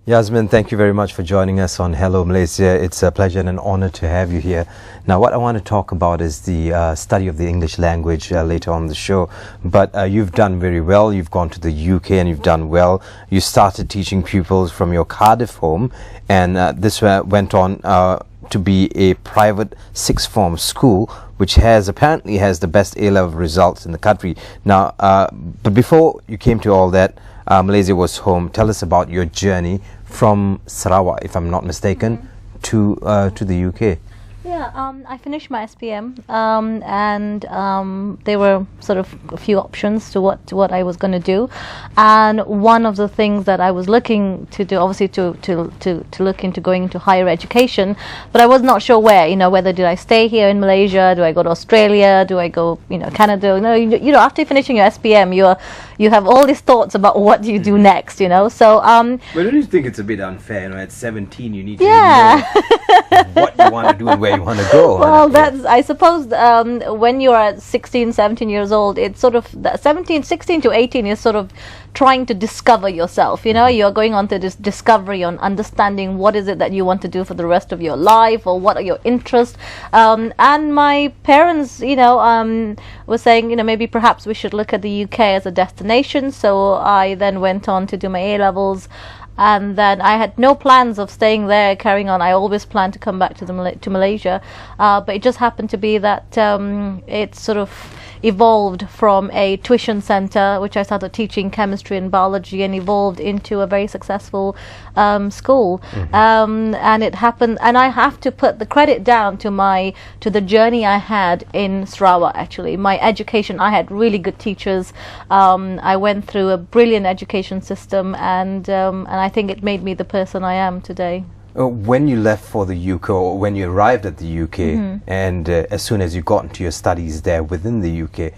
Yasmin, thank you very much for joining us on Hello Malaysia. It's a pleasure and an honor to have you here. Now, what I want to talk about is the study of the English language later on the show. But you've done very well. You've gone to the UK and you've done well. You started teaching pupils from your Cardiff home, and this went on to be a private sixth form school, which apparently has the best A-level results in the country. Now, but before you came to all that, Malaysia was home. Tell us about your journey from Sarawak, if I'm not mistaken, to the UK. Yeah, I finished my SPM, and there were sort of a few options to what I was going to do, and one of the things that I was looking to do, obviously, to look into going into higher education, but I was not sure where. Whether did I stay here in Malaysia? Do I go to Australia? Do I go, Canada? After finishing your SPM, you have all these thoughts about what do you do next. So. But don't you think it's a bit unfair? At 17, you need to know what you want to do and where you want to go. Well, I suppose when you are 16, 17 years old, it's sort of 16 to 18 is sort of trying to discover yourself. You're going on to this discovery on understanding what is it that you want to do for the rest of your life, or what are your interests. And my parents, were saying, maybe perhaps we should look at the UK as a destination. So I then went on to do my A-levels. And then I had no plans of staying there, carrying on. I always planned to come back to Malaysia, but it just happened to be that it sort of evolved from a tuition center, which I started teaching chemistry and biology, and evolved into a very successful school. And it happened, and I have to put the credit down to the journey I had in Sarawak. Actually, my education, I had really good teachers. I went through a brilliant education system, and I think it made me the person I am today. When you left for the UK, or when you arrived at the UK, and as soon as you got into your studies there within the UK,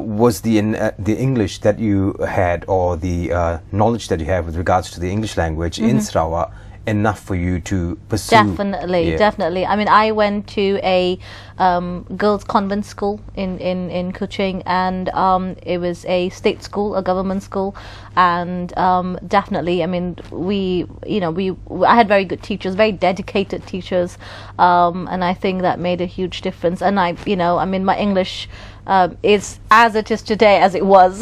was the English that you had, or the knowledge that you had with regards to the English language in Sarawak, enough for you to pursue? Definitely. I mean, I went to a girls' convent school in Kuching, and it was a state school, a government school, and definitely, I mean, I had very good teachers, very dedicated teachers, and I think that made a huge difference. And my English is as it is today as it was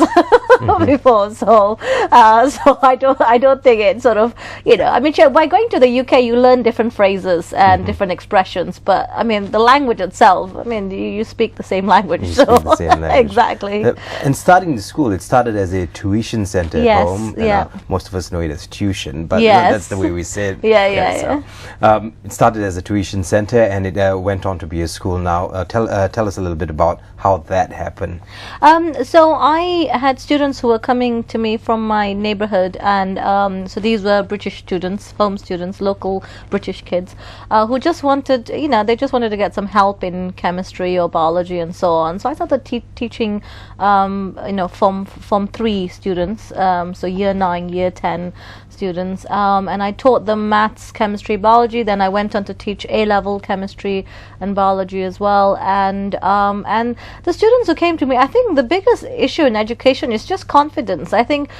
before. So I don't think it sort of, by going to the UK, you learn different phrases and different expressions, but I mean, the language itself, I mean, you speak the same language. You speak the same language. Exactly. And starting the school, it started as a tuition center at home. Yeah. Most of us know it as tuition, but yes. That's the way we say it. Yeah. It started as a tuition center, and it went on to be a school now. Tell us a little bit about how that happened. So I had students who were coming to me from my neighborhood, and so these were British students, home students, local British kids, who just wanted, they just wanted to get some help in chemistry or biology and so on. So I started teaching, Form 3 students, so year 9, year 10 students, and I taught them maths, chemistry, biology. Then I went on to teach A-level chemistry and biology as well, and the students who came to me, I think the biggest issue in education is just confidence. I think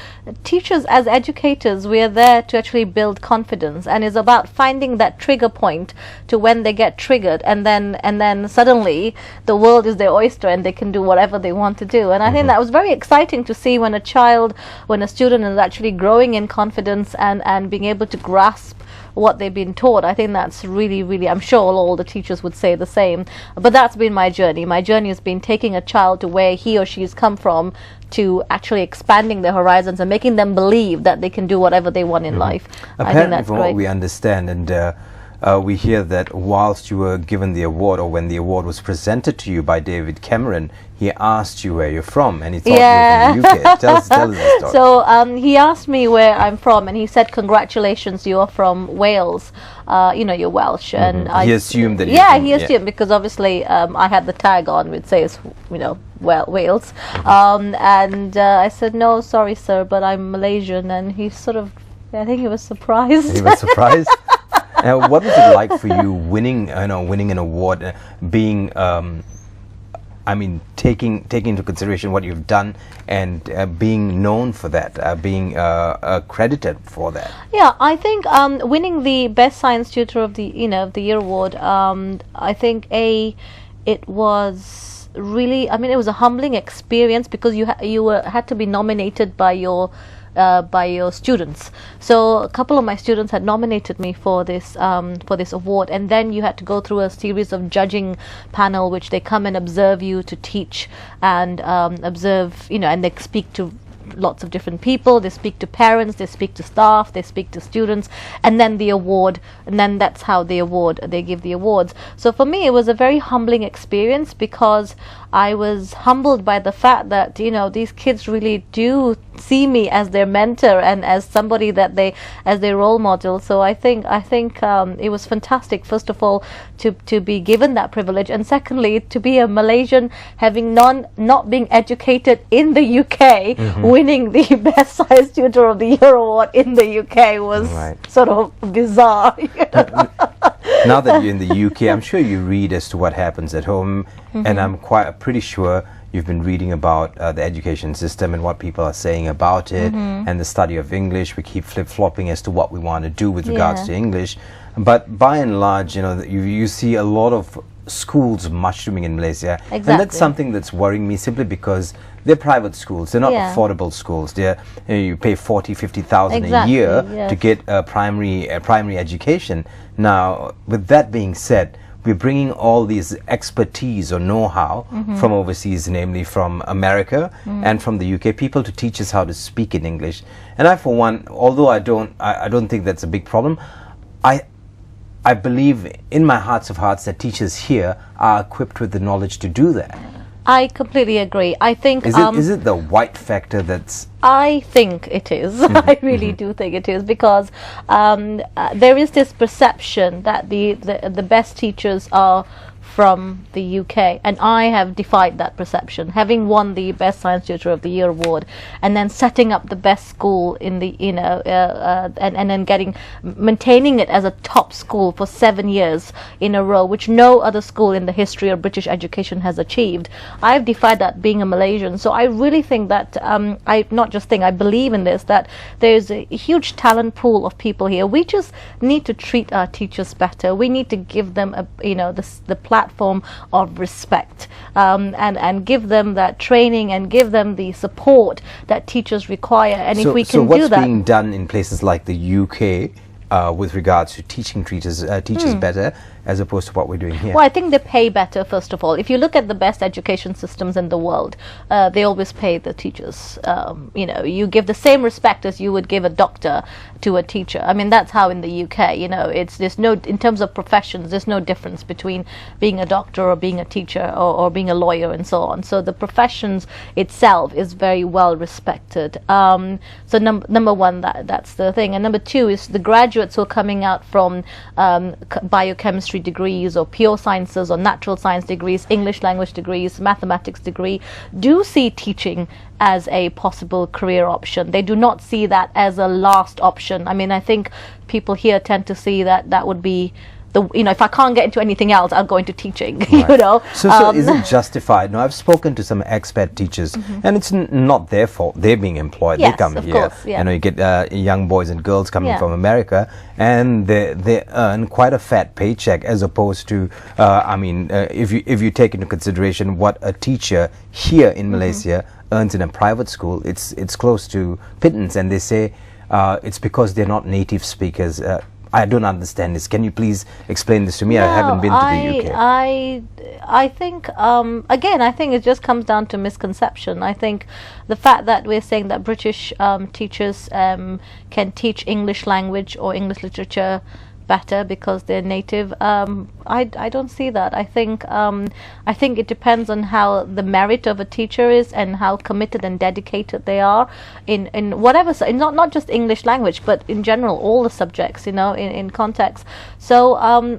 teachers, as educators, we are there to actually build confidence, and it's about finding that trigger point to when they get triggered, and then suddenly the world is their oyster and they can do whatever they want to do. And I think that was very exciting to see when a student is actually growing in confidence and being able to grasp what they've been taught. I think that's really, really, I'm sure all the teachers would say the same, but that's been my journey. My journey has been taking a child to where he or she has come from, to actually expanding their horizons and making them believe that they can do whatever they want in life. Apparently, I think that's from great. what we understand, and we hear that whilst you were given the award, or when the award was presented to you by David Cameron, he asked you where you're from, and he thought you were from the UK. Tell us the story. So he asked me where I'm from, and he said, "Congratulations, you're from Wales. You're Welsh." And he assumed that. He assumed, because obviously I had the tag on which says, Wales. And I said, "No, sorry, sir, but I'm Malaysian." And he sort of, I think he was surprised. He was surprised. What was it like for you winning an award, being I mean, taking into consideration what you've done and being known for that, being credited for that? Yeah, I think winning the best science tutor of the of the year award. I think it was really. I mean, it was a humbling experience because you had to be nominated by your students. So a couple of my students had nominated me for this award, and then you had to go through a series of judging panel, which they come and observe you to teach and observe, and they speak to lots of different people. They speak to parents, they speak to staff, they speak to students, and then the award, and then that's how they give the awards. So for me, it was a very humbling experience because I was humbled by the fact that these kids really do see me as their mentor and as somebody that as their role model. So I think it was fantastic, first of all, to be given that privilege, and secondly, to be a Malaysian, having not being educated in the UK, winning the best science tutor of the year award in the UK was sort of bizarre. Now that you're in the UK, I'm sure you read as to what happens at home, and I'm pretty sure you've been reading about the education system and what people are saying about it, and the study of English. We keep flip-flopping as to what we want to do with regards to English. But by and large, you see a lot of schools mushrooming in Malaysia. Exactly. And that's something that's worrying me, simply because they're private schools. They're not affordable schools. You pay 40,000, 50,000 a year to get a primary education. Now, with that being said, we're bringing all these expertise or know-how from overseas, namely from America and from the UK, people to teach us how to speak in English. And I, for one, although I don't think that's a big problem, I believe in my hearts of hearts that teachers here are equipped with the knowledge to do that. I completely agree. I think is it the white factor that's... I think it is. I really do think it is, because there is this perception that the best teachers are from the UK, and I have defied that perception, having won the best science tutor of the year award, and then setting up the best school in the and then maintaining it as a top school for 7 years in a row, which no other school in the history of British education has achieved. I've defied that, being a Malaysian. So I really think that I believe in this, that there's a huge talent pool of people here. We just need to treat our teachers better. We need to give them the platform of respect, and give them that training and give them the support that teachers require. And if we can do that... So what's being done in places like the UK with regards to teaching teachers better, as opposed to what we're doing here? Well, I think they pay better, first of all. If you look at the best education systems in the world, they always pay the teachers. You give the same respect as you would give a doctor to a teacher. I mean, that's how in the UK, there's no, in terms of professions, there's no difference between being a doctor or being a teacher or being a lawyer and so on. So the professions itself is very well respected. So number one, that's the thing. And number two is the graduates who are coming out from biochemistry degrees or pure sciences or natural science degrees, English language degrees, mathematics degree, do see teaching as a possible career option. They do not see that as a last option. I mean, I think people here tend to see that would be if I can't get into anything else, I'll go into teaching. Right. So is it justified? Now, I've spoken to some expat teachers, and it's not their fault. They're being employed. Yes, they come of here. Course, yeah. You get young boys and girls coming from America, and they earn quite a fat paycheck, as opposed to, if you take into consideration what a teacher here in Malaysia earns in a private school, it's close to pittance, and they say it's because they're not native speakers. I don't understand this. Can you please explain this to me? I haven't been to the UK. I think, again, I think it just comes down to misconception. I think the fact that we're saying that British teachers can teach English language or English literature better because they're native, I don't see that. I think it depends on how the merit of a teacher is and how committed and dedicated they are in whatever, not just English language, but in general all the subjects, in context. So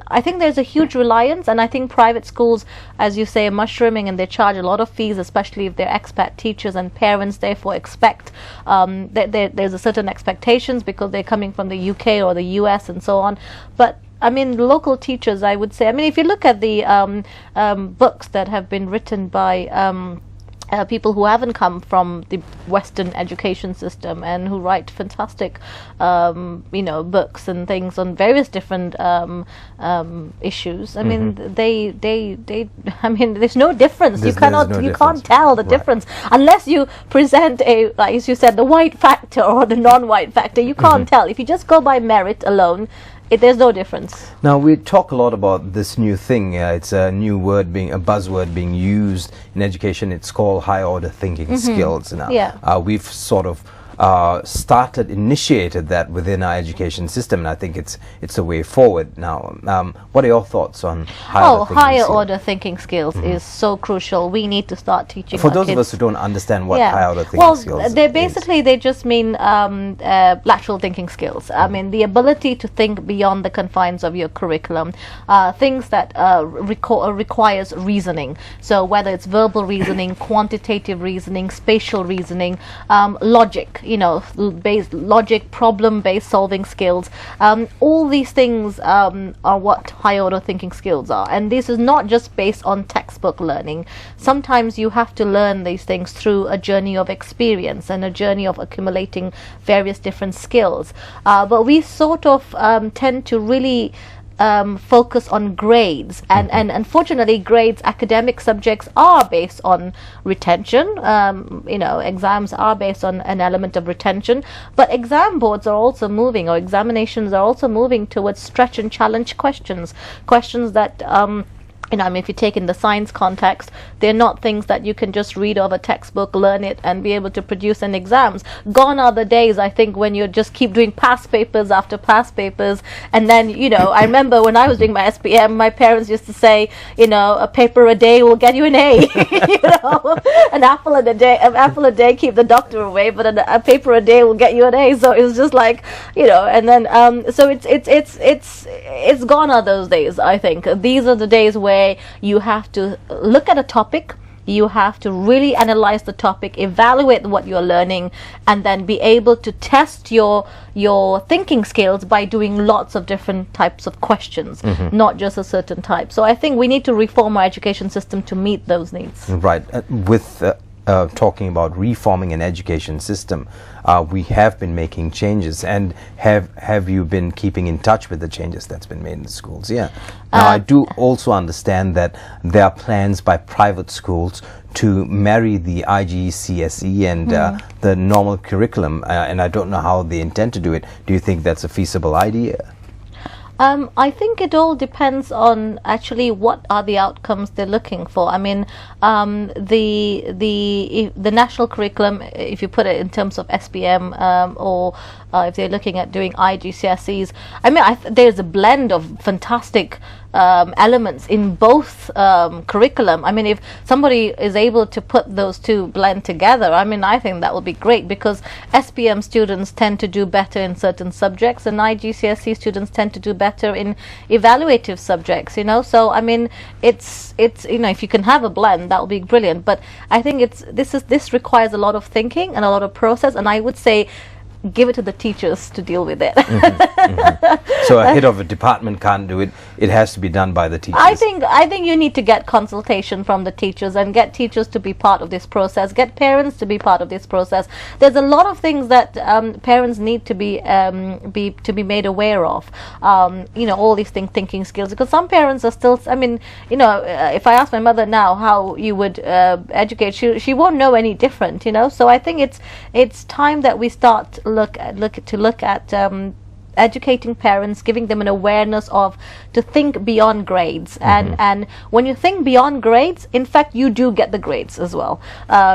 I think there's a huge reliance, and I think private schools, as you say, are mushrooming, and they charge a lot of fees, especially if they're expat teachers, and parents therefore expect there's a certain expectations because they're coming from the UK or the US and so on. But I mean, local teachers, I would say. I mean, if you look at the books that have been written by people who haven't come from the Western education system and who write fantastic, books and things on various different issues. I mean, I mean, there's no difference. You can't tell the difference unless you present like as you said, the white factor or the non-white factor. You can't tell. If you just go by merit alone, there's no difference. Now, we talk a lot about this new thing. It's a new word, a buzzword being used in education. It's called high order thinking skills. Now, we've sort of initiated that within our education system, and I think it's a way forward. Now, what are your thoughts on higher order thinking skills is so crucial. We need to start teaching for our those kids. of us who don't understand what higher order thinking skills they just mean lateral thinking skills. I mean, the ability to think beyond the confines of your curriculum, things that requires reasoning. So whether it's verbal reasoning, quantitative reasoning, spatial reasoning, logic, logic, problem-based solving skills. All these things are what high order thinking skills are, and this is not just based on textbook learning. Sometimes you have to learn these things through a journey of experience and a journey of accumulating various different skills. But we sort of tend to really focus on grades, and unfortunately grades, academic subjects are based on retention. Exams are based on an element of retention, but exam boards are also moving, or examinations are also moving towards stretch and challenge questions that I mean, if you take in the science context, they're not things that you can just read off a textbook, learn it, and be able to produce in exams. Gone are the days, I think, when you just keep doing past papers after past papers. And then, I remember when I was doing my SPM, my parents used to say, a paper a day will get you an A. An apple a day keep the doctor away, but a paper a day will get you an A. So it was just like, and then so it's gone are those days. I think these are the days where you have to look at a topic, you have to really analyze the topic, evaluate what you're learning, and then be able to test your thinking skills by doing lots of different types of questions, not just a certain type. So I think we need to reform our education system to meet those needs. Right. With talking about reforming an education system, we have been making changes, and have you been keeping in touch with the changes that's been made in the schools? Yeah. Now, I do also understand that there are plans by private schools to marry the IGCSE and the normal curriculum, and I don't know how they intend to do it. Do you think that's a feasible idea? I think it all depends on actually what are the outcomes they're looking for. I mean, the national curriculum, if you put it in terms of SPM, or if they're looking at doing IGCSEs, I mean, there's a blend of fantastic elements in both curriculum. I mean, if somebody is able to put those two blend together, I mean, I think that will be great, because SPM students tend to do better in certain subjects, and IGCSE students tend to do better in evaluative subjects. So I mean, it's if you can have a blend, that will be brilliant. But I think this requires a lot of thinking and a lot of process, and I would say give it to the teachers to deal with it. So a head of a department can't do it. It has to be done by the teachers. I think you need to get consultation from the teachers, and get teachers to be part of this process, get parents to be part of this process. There's a lot of things that parents need to be made aware of. All these thinking skills, because some parents are still, I mean, if I ask my mother now how you would educate, she won't know any different. So I think it's time that we start look at educating parents, giving them an awareness of to think beyond grades, and when you think beyond grades, in fact you do get the grades as well,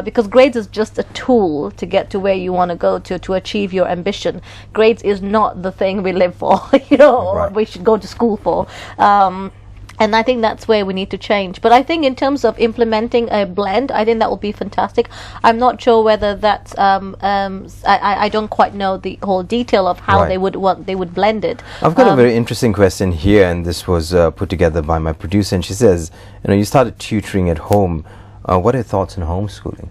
because grades is just a tool to get to where you want to go to achieve your ambition. Grades is not the thing we live for, or we should go to school for. And I think that's where we need to change. But I think in terms of implementing a blend, I think that will be fantastic. I'm not sure whether that's I don't quite know the whole detail of how they would blend it. I've got a very interesting question here, and this was put together by my producer, and she says, you started tutoring at home. What are your thoughts on homeschooling?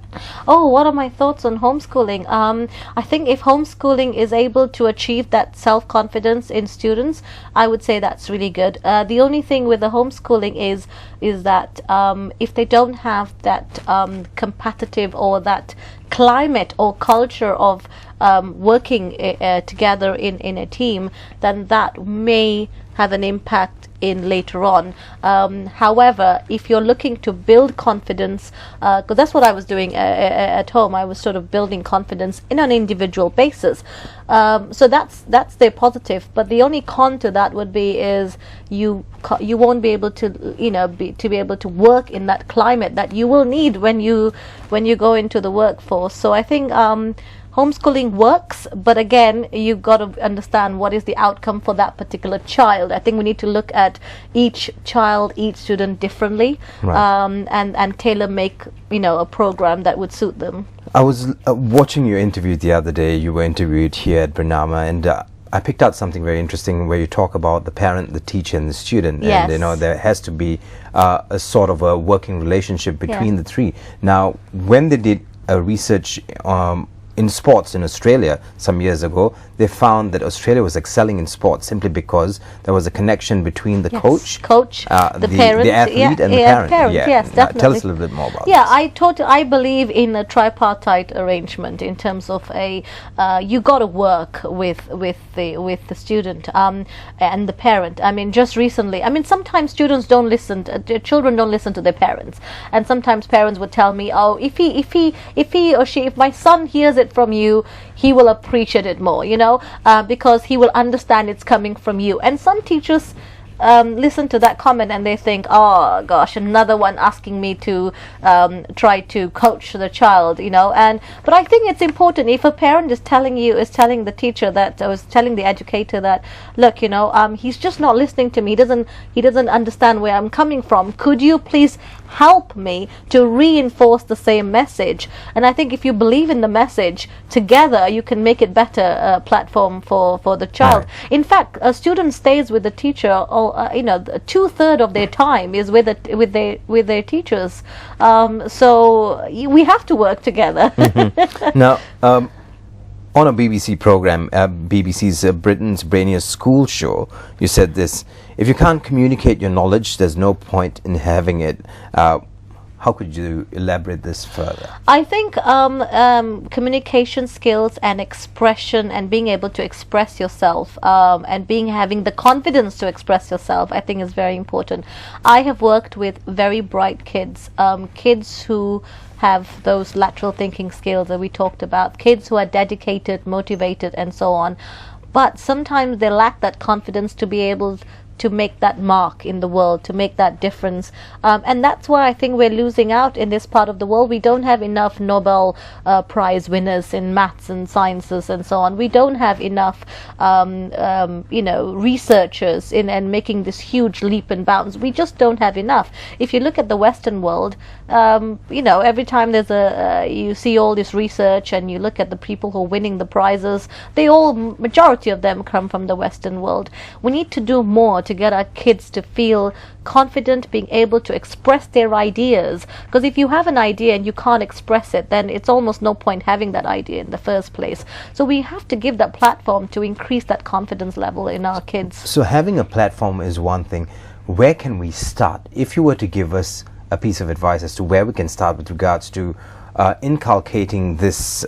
Oh, what are my thoughts on homeschooling? I think if homeschooling is able to achieve that self-confidence in students, I would say that's really good. The only thing with the homeschooling is that if they don't have that competitive or that climate or culture of working together in a team, then that may have an impact in later on. However, if you're looking to build confidence, because that's what I was doing at home, I was sort of building confidence in an individual basis. So that's the positive. But the only con to that would be is you won't be able to be able to work in that climate that you will need when you go into the workforce. So I think homeschooling works, but again, you've got to understand what is the outcome for that particular child. I think we need to look at each child, each student differently, Right. and tailor make a program that would suit them. I was watching your interview the other day. You were interviewed here at Bernama, and I picked out something very interesting where you talk about the parent, the teacher, and the student. Yes. And there has to be a sort of a working relationship between Yeah. the three. Now, when they did a research in sports in Australia some years ago, they found that Australia was excelling in sports simply because there was a connection between the Yes. coach, the parent, the athlete, yeah, and the yeah, parent. yes, Now, definitely. tell us a little bit more about Yeah, this. I believe in a tripartite arrangement in terms of you got to work with the student and the parent. I mean, just recently, sometimes students don't listen, children don't listen to their parents, and sometimes parents would tell me, oh, if my son hears it from you, he will appreciate it more, because he will understand it's coming from you. And some teachers listen to that comment and they think, oh gosh, another one asking me to try to coach the child, but I think it's important if a parent is telling the teacher that, or is telling the educator that, look, he's just not listening to me, he doesn't understand where I'm coming from, could you please help me to reinforce the same message? And I think if you believe in the message, together you can make it better platform for the child. Right. In fact, a student stays with the teacher, or 2/3 of their time is with their teachers. So we have to work together. Now, on a BBC program, BBC's Britain's Brainiest School Show, you said this: if you can't communicate your knowledge, there's no point in having it. How could you elaborate this further? I think communication skills and expression and being able to express yourself and having the confidence to express yourself, I think is very important. I have worked with very bright kids, kids who have those lateral thinking skills that we talked about, kids who are dedicated, motivated, and so on. But sometimes they lack that confidence to be able to make that mark in the world, to make that difference. And that's why I think we're losing out in this part of the world. We don't have enough Nobel Prize winners in maths and sciences and so on. We don't have enough, researchers and making this huge leap and bounds. We just don't have enough. If you look at the Western world, every time there's you see all this research and you look at the people who are winning the prizes, majority of them come from the Western world. We need to do more to get our kids to feel confident, being able to express their ideas. Because if you have an idea and you can't express it, then it's almost no point having that idea in the first place. So we have to give that platform to increase that confidence level in our kids. So having a platform is one thing. Where can we start? If you were to give us a piece of advice as to where we can start with regards to inculcating this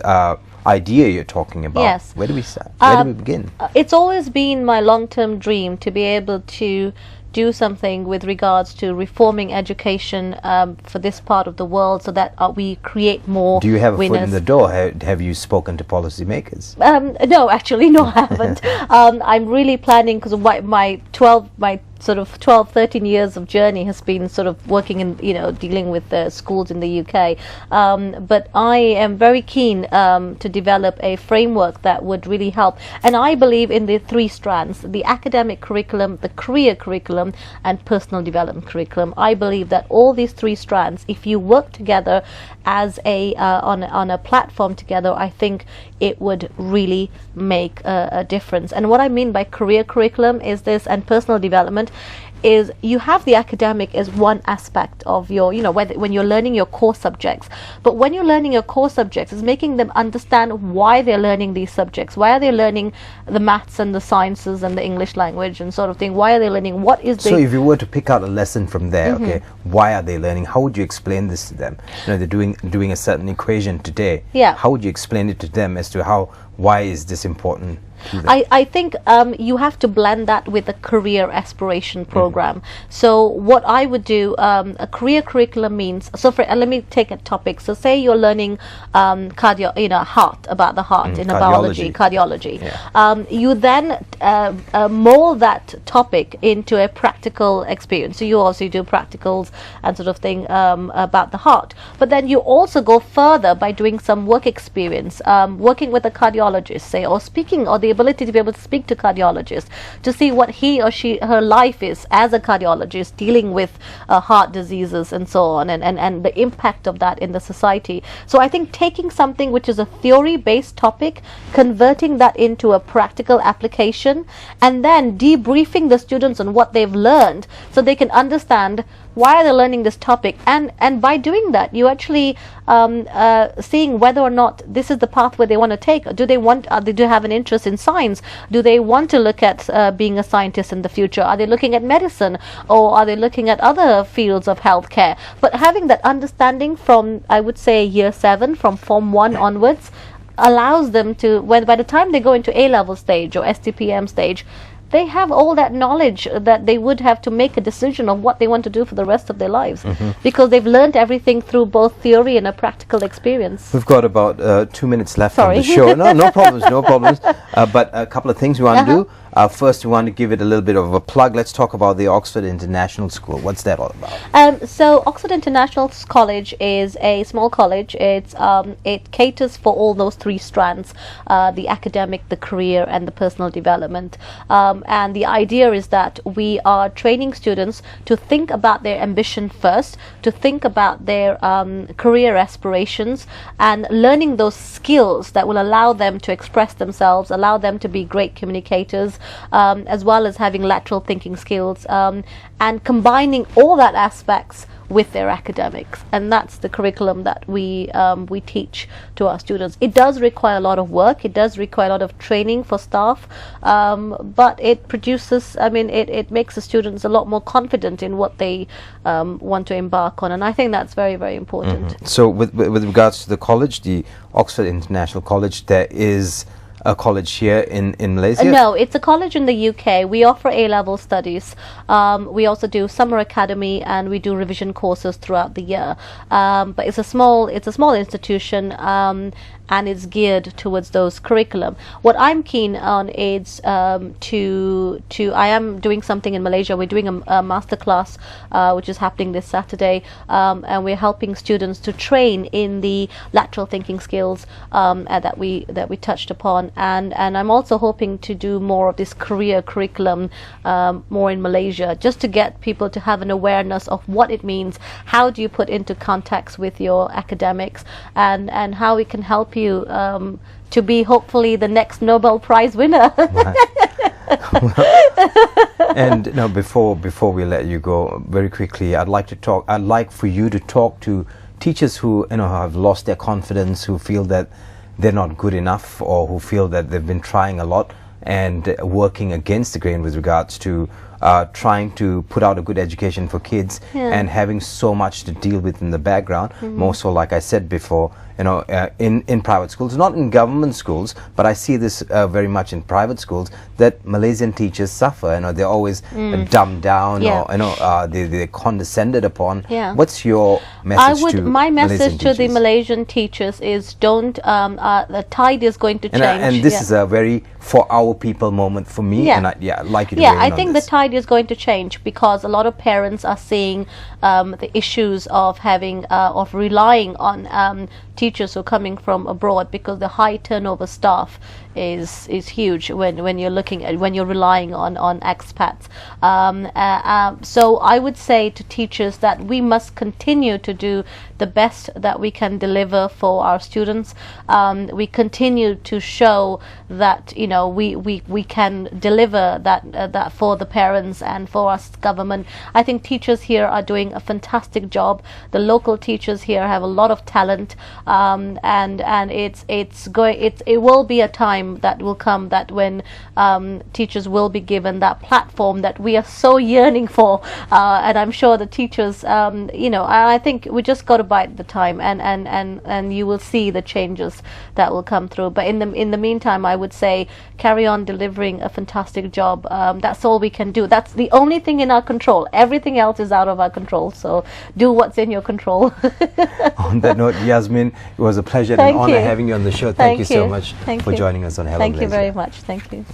idea you're talking about, yes. Where do we start? Where do we begin? It's always been my long-term dream to be able to do something with regards to reforming education for this part of the world, so that we create more winners. Do you have a foot in the door? Have you spoken to policymakers? No, actually, no, I haven't. I'm really planning, because my 12, 13 years of journey has been sort of working in, dealing with schools in the UK. But I am very keen to develop a framework that would really help. And I believe in the 3 strands: the academic curriculum, the career curriculum, and personal development curriculum. I believe that all these 3 strands, if you work together as on a platform together, I think it would really make a difference. And what I mean by career curriculum is this, and personal development is you have the academic as one aspect of your, when you're learning your core subjects. But when you're learning your core subjects, it's making them understand why they're learning these subjects. Why are they learning the maths and the sciences and the English language and sort of thing? Why are they learning? What is the... So if you were to pick out a lesson from there, okay, why are they learning? How would you explain this to them? They're doing a certain equation today. Yeah. How would you explain it to them as to why is this important? I think you have to blend that with a career aspiration program. So what I would do, a career curriculum means, so let me take a topic. So say you're learning heart, about the heart in biology, cardiology. Yeah. You then mold that topic into a practical experience. So you also do practicals and sort of thing about the heart. But then you also go further by doing some work experience, working with a cardiologist, say, or speaking, or the ability to be able to speak to cardiologists to see what her life is as a cardiologist dealing with heart diseases and so on, and the impact of that in the society. So I think taking something which is a theory based topic, converting that into a practical application, and then debriefing the students on what they've learned so they can understand why are they learning this topic, and by doing that you actually seeing whether or not this is the pathway they want to take. Do they have an interest in science? Do they want to look at being a scientist in the future? Are they looking at medicine, or are they looking at other fields of healthcare? But having that understanding from, I would say, year 7, from Form 1 onwards, allows them to, by the time they go into A-level stage or STPM stage, they have all that knowledge that they would have to make a decision of what they want to do for the rest of their lives, because they've learned everything through both theory and a practical experience. We've got about 2 minutes left on the show. No problems, no problems. But a couple of things we want to do. First, we want to give it a little bit of a plug. Let's talk about the Oxford International School. What's that all about? So Oxford International College is a small college. It caters for all those 3 strands, the academic, the career, and the personal development. And the idea is that we are training students to think about their ambition first, to think about their career aspirations, and learning those skills that will allow them to express themselves, allow them to be great communicators, as well as having lateral thinking skills, and combining all that aspects with their academics. And that's the curriculum that we teach to our students. It does require a lot of work, it does require a lot of training for staff, but it produces, it makes the students a lot more confident in what they want to embark on, and I think that's very, very important. So with regards to the college, the Oxford International College, there is a college here in Malaysia? No, it's a college in the UK. We offer A-level studies. We also do summer academy, and we do revision courses throughout the year. But it's a small institution, and it's geared towards those curriculum. What I'm keen on is I am doing something in Malaysia. We're doing a masterclass which is happening this Saturday, and we're helping students to train in the lateral thinking skills that we touched upon, and I'm also hoping to do more of this career curriculum more in Malaysia, just to get people to have an awareness of what it means, how do you put into context with your academics, and how we can help you to be hopefully the next Nobel Prize winner. And now, before we let you go, very quickly, I'd like for you to talk to teachers who have lost their confidence, who feel that they're not good enough, or who feel that they've been trying a lot and working against the grain with regards to trying to put out a good education for kids, and having so much to deal with in the background, more so, like I said before, in private schools, not in government schools, but I see this very much in private schools, that Malaysian teachers suffer. They're always dumbed down, or they're condescended upon. What's your message to my message Malaysian to the teachers? Malaysian teachers is, don't the tide is going to change, and this is a very for our people moment for me, and I'd like you to weigh in I on think this. the tide is going to change, because a lot of parents are seeing the issues of having of relying on teachers who are coming from abroad, because the high turnover staff is huge when you're looking at, when you're relying on expats. So I would say to teachers that we must continue to do the best that we can deliver for our students. We continue to show that, you know, we can deliver that for the parents and for us government. I think teachers here are doing a fantastic job. The local teachers here have a lot of talent, and it will be a time that will come that when teachers will be given that platform that we are so yearning for, and I'm sure the teachers, you know, I think we just got to bide the time, and you will see the changes that will come through. But in the meantime, I would say carry on delivering a fantastic job. That's all we can do. That's the only thing in our control. Everything else is out of our control. So do what's in your control. On that note, Yasmin, it was a pleasure and an honor having you on the show. Thank you so much for joining us on Hello Thank you Malaysia. very much. Thank you.